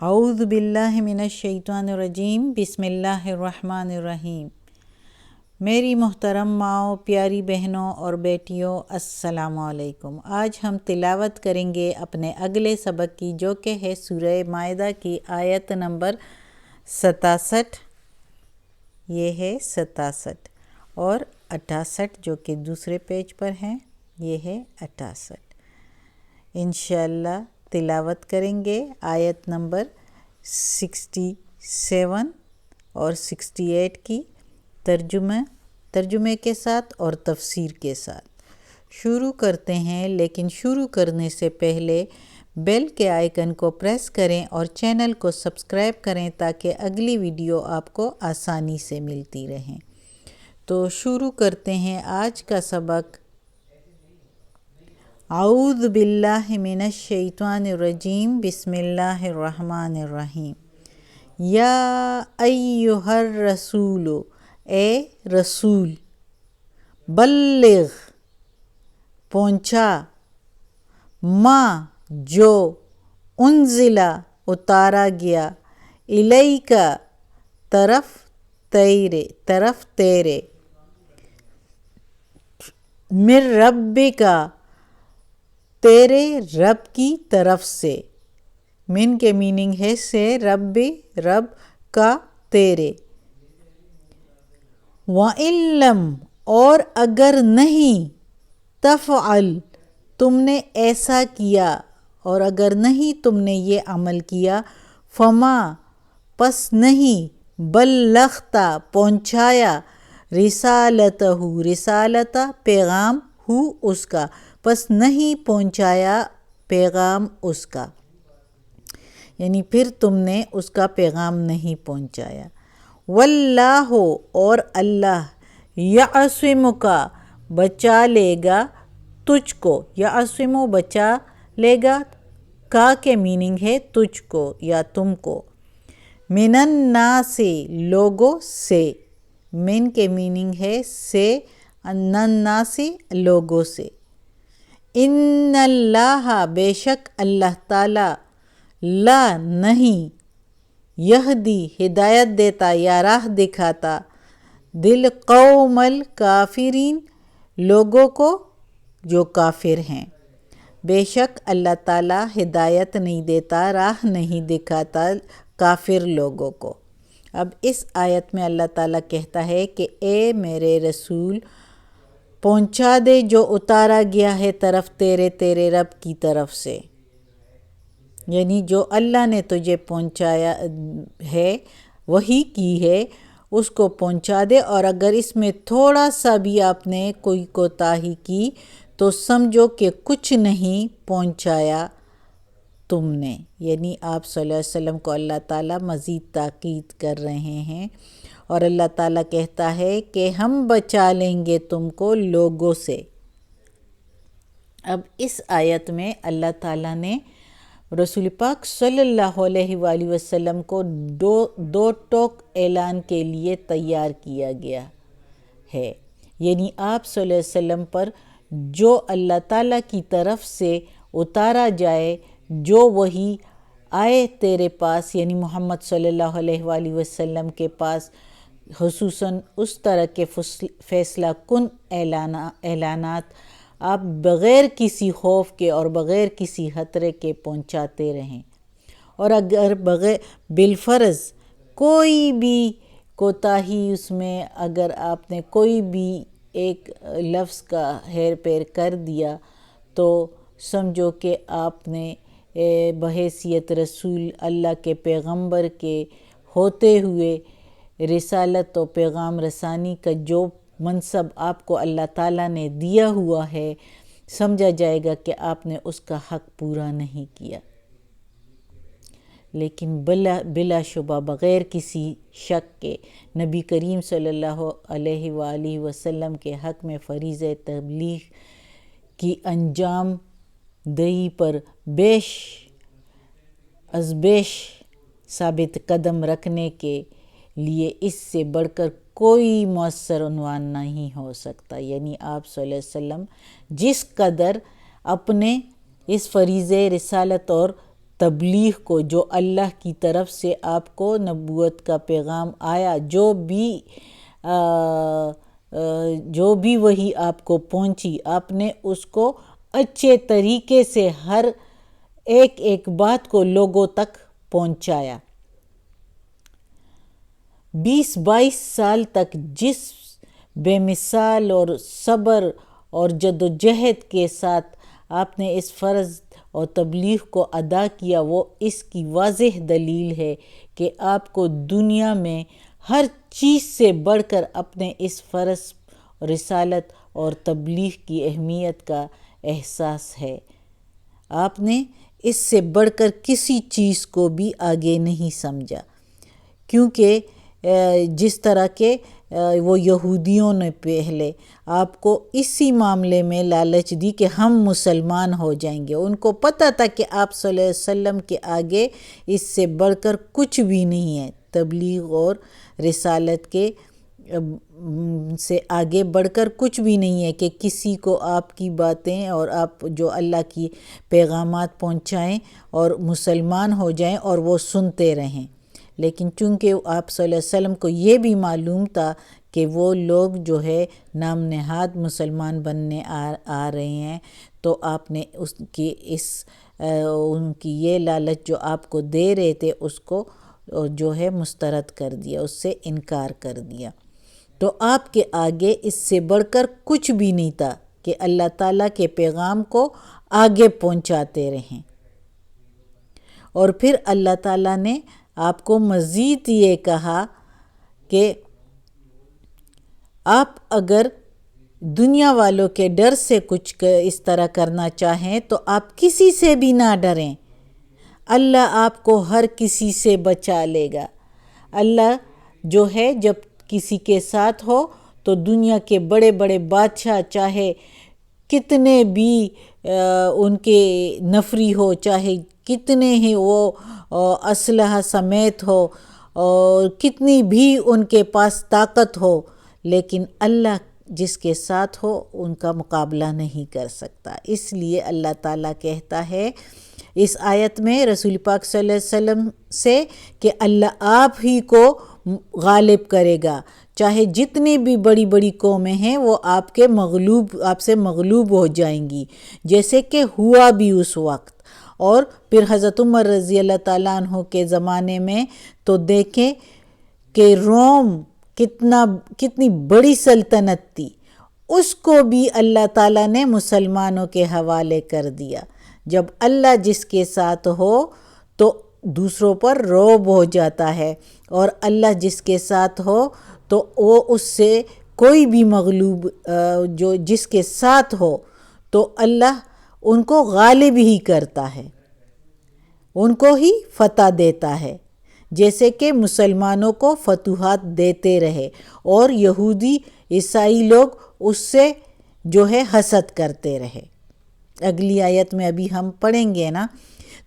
اعوذ باللہ من الشیطان الرجیم، بسم اللہ الرحمن الرحیم۔ میری محترم ماؤں، پیاری بہنوں اور بیٹیوں، السلام علیکم۔ آج ہم تلاوت کریں گے اپنے اگلے سبق کی، جو کہ ہے سورہ مائدہ کی آیت نمبر 67۔ یہ ہے 67 اور 68 جو کہ دوسرے پیج پر ہیں، یہ ہے 68۔ انشاءاللہ تلاوت کریں گے آیت نمبر 67 اور 68 کی ترجمے کے ساتھ اور تفسیر کے ساتھ۔ شروع کرتے ہیں، لیکن شروع کرنے سے پہلے بیل کے آئیکن کو پریس کریں اور چینل کو سبسکرائب کریں تاکہ اگلی ویڈیو آپ کو آسانی سے ملتی رہیں۔ تو شروع کرتے ہیں آج کا سبق۔ اعوذ باللہ من الشیطان الرجیم، بسم اللہ الرحمن الرحیم۔ یا ایہا الرسول، اے رسول، بلغ، پہنچا، ما، جو، انزلہ، اتارا گیا، الیک، طرف تیرے، من ربک، تیرے رب کی طرف سے۔ من کے میننگ ہے سے، رب کا، تیرے۔ وَإِن لَّمْ، اور اگر نہیں، تفعل، تم نے ایسا کیا، اور اگر نہیں تم نے یہ عمل کیا، فما، پس نہیں، بلغت، پہنچایا، رسالت، پیغام، اس کا، پس نہیں پہنچایا پیغام اس کا، یعنی پھر تم نے اس کا پیغام نہیں پہنچایا۔ واللہ، اور اللہ، یعصمک، بچا لے گا تجھ کو، یعصم، بچا لے گا، کا کے میننگ ہے تجھ کو یا تم کو، من الناس، لوگوں سے، من کے میننگ ہے سے، الناس، لوگوں سے۔ ان اللہ، بے شک اللہ تعالی، لا، نہیں، یہدی، ہدایت دیتا یا راہ دکھاتا، القوم الکافرین، لوگوں کو جو کافر ہیں۔ بے شک اللہ تعالیٰ ہدایت نہیں دیتا، راہ نہیں دکھاتا کافر لوگوں کو۔ اب اس آیت میں اللہ تعالیٰ کہتا ہے کہ اے میرے رسول، پہنچا دے جو اتارا گیا ہے طرف تیرے رب کی طرف سے، یعنی جو اللہ نے تجھے پہنچایا ہے، وحی کی ہے، اس کو پہنچا دے۔ اور اگر اس میں تھوڑا سا بھی آپ نے کوئی کوتاہی کی تو سمجھو کہ کچھ نہیں پہنچایا تم نے، یعنی آپ صلی اللہ علیہ وسلم کو اللہ تعالیٰ مزید تاکید کر رہے ہیں، اور اللہ تعالیٰ کہتا ہے کہ ہم بچا لیں گے تم کو لوگوں سے۔ اب اس آیت میں اللہ تعالیٰ نے رسول پاک صلی اللہ علیہ وآلہ وسلم کو دو ٹوک اعلان کے لیے تیار کیا گیا ہے، یعنی آپ صلی اللہ علیہ وسلم پر جو اللہ تعالیٰ کی طرف سے اتارا جائے، جو وحی آئے تیرے پاس، یعنی محمد صلی اللہ علیہ وآلہ وسلم کے پاس، خصوصاً اس طرح کے فیصلہ کن اعلانات آپ بغیر کسی خوف کے اور بغیر کسی خطرے کے پہنچاتے رہیں۔ اور اگر بالفرض کوئی بھی کوتاہی اس میں، اگر آپ نے کوئی بھی ایک لفظ کا ہیر پیر کر دیا تو سمجھو کہ آپ نے بحیثیت رسول اللہ کے پیغمبر کے ہوتے ہوئے رسالت و پیغام رسانی کا جو منصب آپ کو اللہ تعالیٰ نے دیا ہوا ہے، سمجھا جائے گا کہ آپ نے اس کا حق پورا نہیں کیا۔ لیکن بلا شبہ بغیر کسی شک کے نبی کریم صلی اللہ علیہ وآلہ وسلم کے حق میں فریضہ تبلیغ کی انجام دہی پر بیش از بیش ثابت قدم رکھنے کے لیے اس سے بڑھ کر کوئی مؤثر عنوان نہیں ہو سکتا، یعنی آپ صلی اللہ علیہ وسلم جس قدر اپنے اس فریضہ رسالت اور تبلیغ کو، جو اللہ کی طرف سے آپ کو نبوت کا پیغام آیا، جو بھی وحی آپ کو پہنچی، آپ نے اس کو اچھے طریقے سے ہر ایک بات کو لوگوں تک پہنچایا۔ 22 سال تک جس بے مثال اور صبر اور جد و جہد کے ساتھ آپ نے اس فرض اور تبلیغ کو ادا کیا، وہ اس کی واضح دلیل ہے کہ آپ کو دنیا میں ہر چیز سے بڑھ کر اپنے اس فرض، رسالت اور تبلیغ کی اہمیت کا احساس ہے۔ آپ نے اس سے بڑھ کر کسی چیز کو بھی آگے نہیں سمجھا، کیونکہ جس طرح کے وہ یہودیوں نے پہلے آپ کو اسی معاملے میں لالچ دی کہ ہم مسلمان ہو جائیں گے۔ ان کو پتہ تھا کہ آپ صلی اللہ علیہ وسلم کے آگے اس سے بڑھ کر کچھ بھی نہیں ہے، تبلیغ اور رسالت کے سے آگے بڑھ کر کچھ بھی نہیں ہے کہ کسی کو آپ کی باتیں اور آپ جو اللہ کی پیغامات پہنچائیں اور مسلمان ہو جائیں اور وہ سنتے رہیں۔ لیکن چونکہ آپ صلی اللہ علیہ وسلم کو یہ بھی معلوم تھا کہ وہ لوگ جو ہے نام نہاد مسلمان بننے آ رہے ہیں، تو آپ نے ان کی یہ لالچ جو آپ کو دے رہے تھے اس کو جو ہے مسترد کر دیا، اس سے انکار کر دیا۔ تو آپ کے آگے اس سے بڑھ کر کچھ بھی نہیں تھا کہ اللہ تعالیٰ کے پیغام کو آگے پہنچاتے رہیں۔ اور پھر اللہ تعالیٰ نے آپ کو مزید یہ کہا کہ آپ اگر دنیا والوں کے ڈر سے کچھ اس طرح کرنا چاہیں تو آپ کسی سے بھی نہ ڈریں، اللہ آپ کو ہر کسی سے بچا لے گا۔ اللہ جو ہے جب کسی کے ساتھ ہو تو دنیا کے بڑے بڑے بادشاہ چاہے کتنے بھی ان کے نفری ہو، چاہے کتنے ہی وہ اسلحہ سمیت ہو اور کتنی بھی ان کے پاس طاقت ہو، لیکن اللہ جس کے ساتھ ہو ان کا مقابلہ نہیں کر سکتا۔ اس لیے اللہ تعالیٰ کہتا ہے اس آیت میں رسول پاک صلی اللہ علیہ وسلم سے کہ اللہ آپ ہی کو غالب کرے گا، چاہے جتنی بھی بڑی بڑی قومیں ہیں وہ آپ سے مغلوب ہو جائیں گی، جیسے کہ ہوا بھی اس وقت۔ اور پھر حضرت عمر رضی اللہ تعالیٰ عنہ کے زمانے میں تو دیکھیں کہ روم کتنی بڑی سلطنت تھی، اس کو بھی اللہ تعالیٰ نے مسلمانوں کے حوالے کر دیا۔ جب اللہ جس کے ساتھ ہو تو دوسروں پر رعب ہو جاتا ہے، اور اللہ جس کے ساتھ ہو تو وہ اس سے کوئی بھی مغلوب جو جس کے ساتھ ہو تو اللہ ان کو غالب ہی کرتا ہے، ان کو ہی فتح دیتا ہے، جیسے کہ مسلمانوں کو فتوحات دیتے رہے اور یہودی عیسائی لوگ اس سے جو ہے حسد کرتے رہے۔ اگلی آیت میں ابھی ہم پڑھیں گے نا،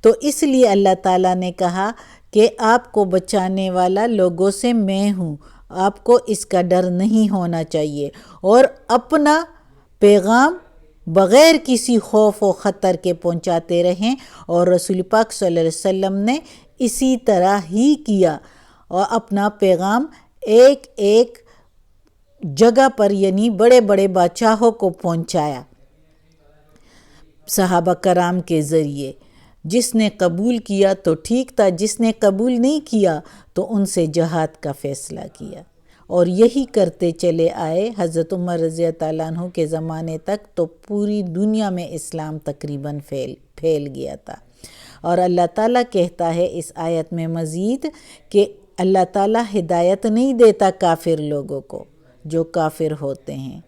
تو اس لیے اللہ تعالیٰ نے کہا کہ آپ کو بچانے والا لوگوں سے میں ہوں، آپ کو اس کا ڈر نہیں ہونا چاہیے، اور اپنا پیغام بغیر کسی خوف و خطر کے پہنچاتے رہیں۔ اور رسول پاک صلی اللہ علیہ وسلم نے اسی طرح ہی کیا اور اپنا پیغام ایک جگہ پر یعنی بڑے بڑے بادشاہوں کو پہنچایا صحابہ کرام کے ذریعے۔ جس نے قبول کیا تو ٹھیک تھا، جس نے قبول نہیں کیا تو ان سے جہاد کا فیصلہ کیا، اور یہی کرتے چلے آئے حضرت عمر رضی اللہ عنہ کے زمانے تک، تو پوری دنیا میں اسلام تقریباً پھیل گیا تھا۔ اور اللہ تعالیٰ کہتا ہے اس آیت میں مزید کہ اللہ تعالیٰ ہدایت نہیں دیتا کافر لوگوں کو جو کافر ہوتے ہیں،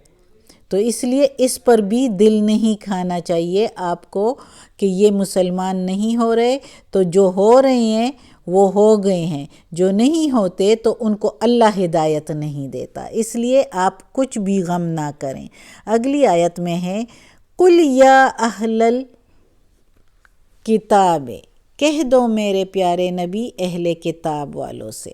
تو اس لیے اس پر بھی دل نہیں کھانا چاہیے آپ کو کہ یہ مسلمان نہیں ہو رہے تو جو ہو رہے ہیں وہ ہو گئے ہیں، جو نہیں ہوتے تو ان کو اللہ ہدایت نہیں دیتا، اس لیے آپ کچھ بھی غم نہ کریں۔ اگلی آیت میں ہے قُلْ یا اہل الکتاب، کہہ دو میرے پیارے نبی اہل کتاب والوں سے،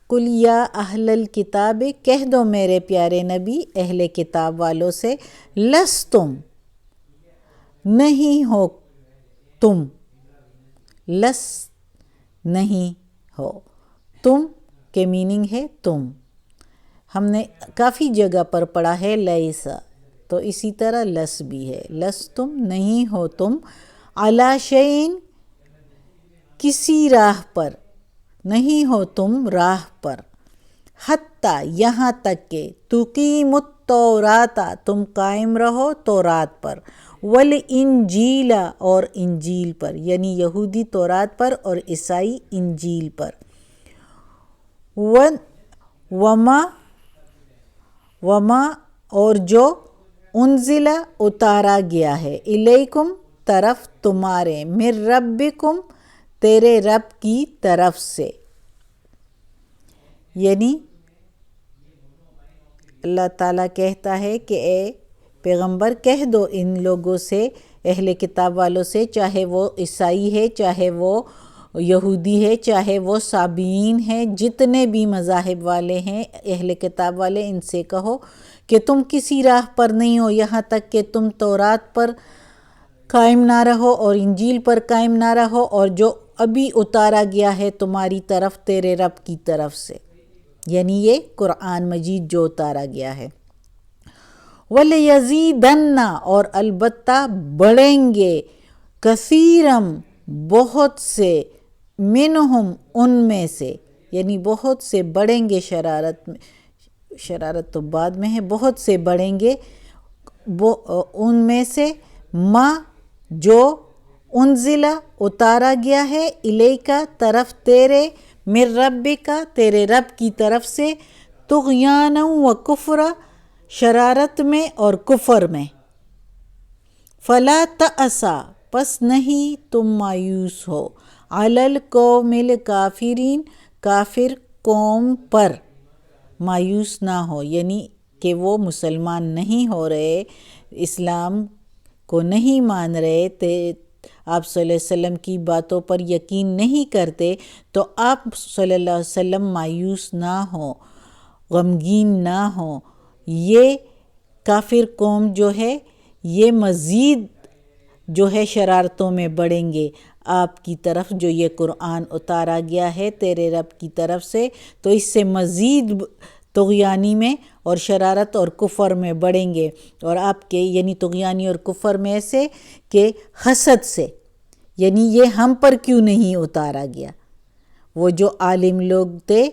قُلْ یا اہل الکتاب، کہہ دو میرے پیارے نبی اہل کتاب والوں سے، لستم نہیں ہو تم، لس نہیں ہو، تم کے میننگ ہے تم. ہم نے کافی جگہ پر پڑھا ہے لیسا، تو اسی طرح لس بھی ہے. لس تم نہیں ہو تم، علی شیئن کسی راہ پر، نہیں ہو تم راہ پر، حتیٰ یہاں تک کہ تقیم التوراۃ تم قائم رہو تورات پر، والانجیل اور انجیل پر، یعنی یہودی تورات پر اور عیسائی انجیل پر، وما اور جو انزلہ اتارا گیا ہے، الیکم طرف تمہارے، من ربکم تیرے رب کی طرف سے. یعنی اللہ تعالیٰ کہتا ہے کہ اے پیغمبر کہہ دو ان لوگوں سے، اہل کتاب والوں سے، چاہے وہ عیسائی ہے، چاہے وہ یہودی ہے، چاہے وہ صابئین ہیں، جتنے بھی مذاہب والے ہیں اہل کتاب والے، ان سے کہو کہ تم کسی راہ پر نہیں ہو یہاں تک کہ تم تورات پر قائم نہ رہو اور انجیل پر قائم نہ رہو، اور جو ابھی اتارا گیا ہے تمہاری طرف تیرے رب کی طرف سے، یعنی یہ قرآن مجید جو اتارا گیا ہے. وَلَيَزِيدَنَّ اور البتہ بڑھیں گے، کثیرم بہت سے، منہم ان میں سے، یعنی بہت سے بڑھیں گے، شرارت تو بعد میں ہے، بہت سے بڑھیں گے ان میں سے، ما جو انزلہ اتارا گیا ہے، الیکا طرف تیرے، من ربکا تیرے رب کی طرف سے، طغیانا و کفرا شرارت میں اور کفر میں. فلا تأسا پس نہیں تم مایوس ہو، علی القوم الکافرین کافر قوم پر مایوس نہ ہو، یعنی کہ وہ مسلمان نہیں ہو رہے، اسلام کو نہیں مان رہے، آپ صلی اللہ علیہ وسلم کی باتوں پر یقین نہیں کرتے، تو آپ صلی اللہ علیہ وسلم مایوس نہ ہوں، غمگین نہ ہوں. یہ کافر قوم جو ہے یہ مزید جو ہے شرارتوں میں بڑھیں گے آپ کی طرف، جو یہ قرآن اتارا گیا ہے تیرے رب کی طرف سے، تو اس سے مزید طغیانی میں اور شرارت اور کفر میں بڑھیں گے. اور آپ کے یعنی طغیانی اور کفر میں سے کہ حسد سے، یعنی یہ ہم پر کیوں نہیں اتارا گیا. وہ جو عالم لوگ تھے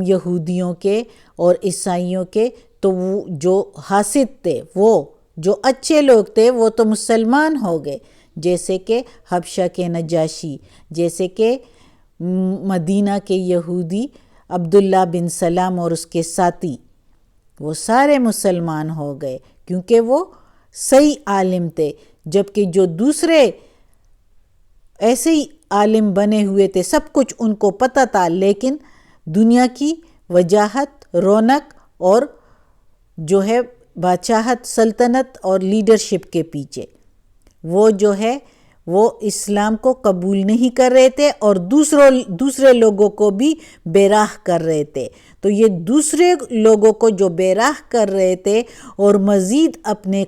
یہودیوں کے اور عیسائیوں کے، تو وہ جو حاسد تھے، وہ جو اچھے لوگ تھے، وہ تو مسلمان ہو گئے، جیسے کہ حبشہ کے نجاشی، جیسے کہ مدینہ کے یہودی عبداللہ بن سلام اور اس کے ساتھی، وہ سارے مسلمان ہو گئے کیونکہ وہ صحیح عالم تھے. جبکہ جو دوسرے ایسے ہی عالم بنے ہوئے تھے، سب کچھ ان کو پتہ تھا، لیکن دنیا کی وجاہت، رونق اور جو ہے بادشاہت، سلطنت اور لیڈرشپ کے پیچھے وہ جو ہے وہ اسلام کو قبول نہیں کر رہے تھے اور دوسرے لوگوں کو بھی بے راہ کر رہے تھے. تو یہ دوسرے لوگوں کو جو بے راہ کر رہے تھے اور مزید اپنے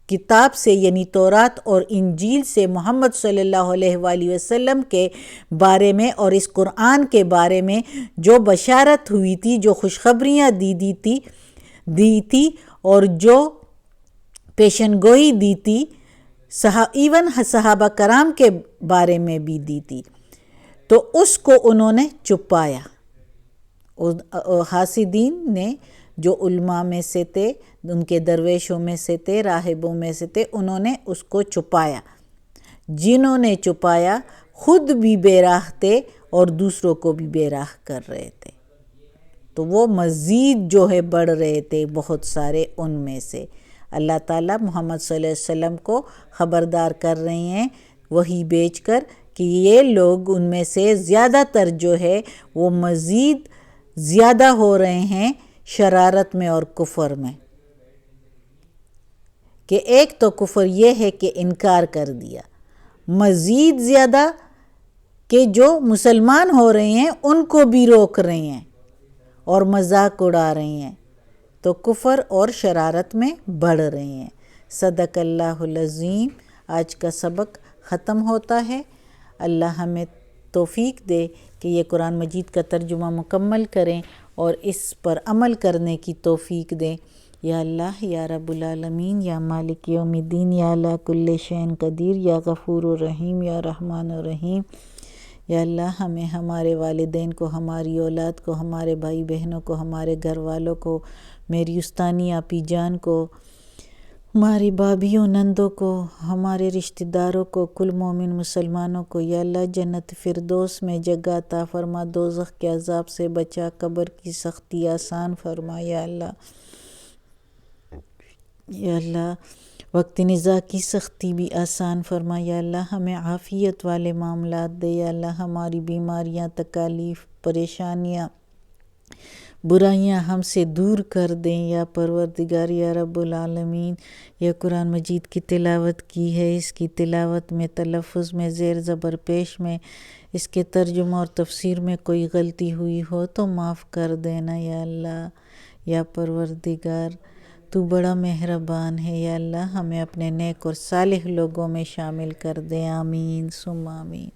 کتاب سے یعنی تورات اور انجیل سے محمد صلی اللہ علیہ وآلہ وسلم کے بارے میں اور اس قرآن کے بارے میں جو بشارت ہوئی تھی، جو خوشخبریاں دی تھی اور جو پیشن گوئی دی تھی، ایون صحابہ کرام کے بارے میں بھی دی تھی، تو اس کو انہوں نے چھپایا. حاسدین نے جو علماء میں سے تھے، ان کے درویشوں میں سے تھے، راہبوں میں سے تھے، انہوں نے اس کو چھپایا. جنہوں نے چھپایا خود بھی بے راہ تھے اور دوسروں کو بھی بے راہ کر رہے تھے، تو وہ مزید جو ہے بڑھ رہے تھے بہت سارے ان میں سے. اللہ تعالیٰ محمد صلی اللہ علیہ وسلم کو خبردار کر رہے ہیں وحی بھیج کر کہ یہ لوگ ان میں سے زیادہ تر جو ہے وہ مزید زیادہ ہو رہے ہیں شرارت میں اور کفر میں. کہ ایک تو کفر یہ ہے کہ انکار کر دیا، مزید زیادہ کہ جو مسلمان ہو رہے ہیں ان کو بھی روک رہے ہیں اور مذاق اڑا رہے ہیں، تو کفر اور شرارت میں بڑھ رہے ہیں. صدق اللہ العظیم. آج کا سبق ختم ہوتا ہے۔ اللہ ہمیں توفیق دے کہ یہ قرآن مجید کا ترجمہ مکمل کریں اور اس پر عمل کرنے کی توفیق دیں۔ یا اللہ یا رب العالمین، یا مالک یوم الدین، یا اللہ کل شین قدیر، یا غفور الرحیم، یا رحمان الرحیم۔ یا اللہ ہمیں، ہمارے والدین کو، ہماری اولاد کو، ہمارے بھائی بہنوں کو، ہمارے گھر والوں کو، میری استانی آپی جان کو، ہماری بھابھیوں نندوں کو، ہمارے رشتہ داروں کو، کل مومن مسلمانوں کو یا اللہ جنت فردوس میں جگہ عطا فرما، دوزخ کے عذاب سے بچا، قبر کی سختی آسان فرما یا اللہ۔ یا اللہ وقت نزاع کی سختی بھی آسان فرما یا اللہ، ہمیں عافیت والے معاملات دے یا اللہ، ہماری بیماریاں، تکالیف، پریشانیاں، برائیاں ہم سے دور کر دیں یا پروردگار یا رب العالمین۔ یہ قرآن مجید کی تلاوت کی ہے، اس کی تلاوت میں، تلفظ میں، زیر زبر پیش میں، اس کے ترجمہ اور تفسیر میں کوئی غلطی ہوئی ہو تو معاف کر دینا یا اللہ۔ یا پروردگار تو بڑا مہربان ہے یا اللہ، ہمیں اپنے نیک اور صالح لوگوں میں شامل کر دے، آمین ثم آمین۔